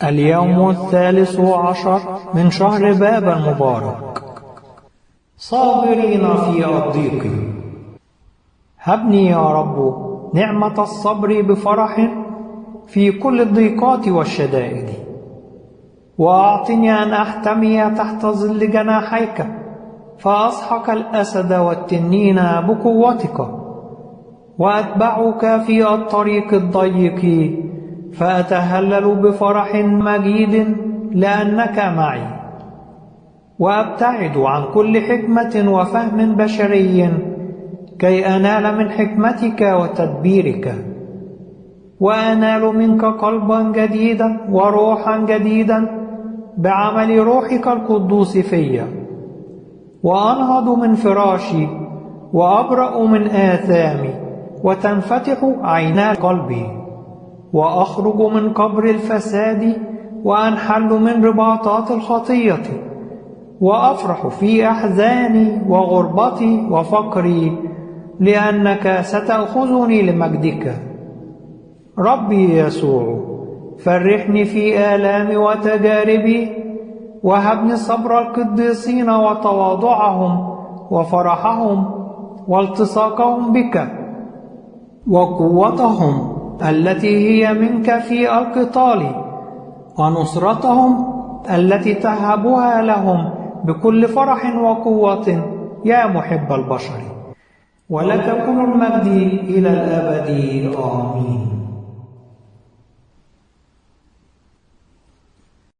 اليوم 13 من شهر باب المبارك. صابرين في الضيق. هبني يا رب نعمة الصبر بفرح في كل الضيقات والشدائد، وأعطني أن أحتمي تحت ظل جناحيك، فأسحق الأسد والتنين بقوتك، وأتبعك في الطريق الضيق، فأتهلل بفرح مجيد لأنك معي، وأبتعد عن كل حكمة وفهم بشري كي أنال من حكمتك وتدبيرك، وأنال منك قلبا جديدا وروحا جديدا بعمل روحك القدوس في، وأنهض من فراشي وأبرأ من آثامي، وتنفتح عينا قلبي، وأخرج من قبر الفساد، وأنحل من رباطات الخطية، وأفرح في أحزاني وغربتي وفقري، لأنك ستأخذني لمجدك. ربي يسوع، فرحني في آلامي وتجاربي، وهبني صبر القديسين وتواضعهم وفرحهم والتصاقهم بك، وقوتهم التي هي منك في القتال، ونصرتهم التي تهبها لهم بكل فرح وقوة يا محب البشر. ولك كل المجد إلى الأبد. آمين.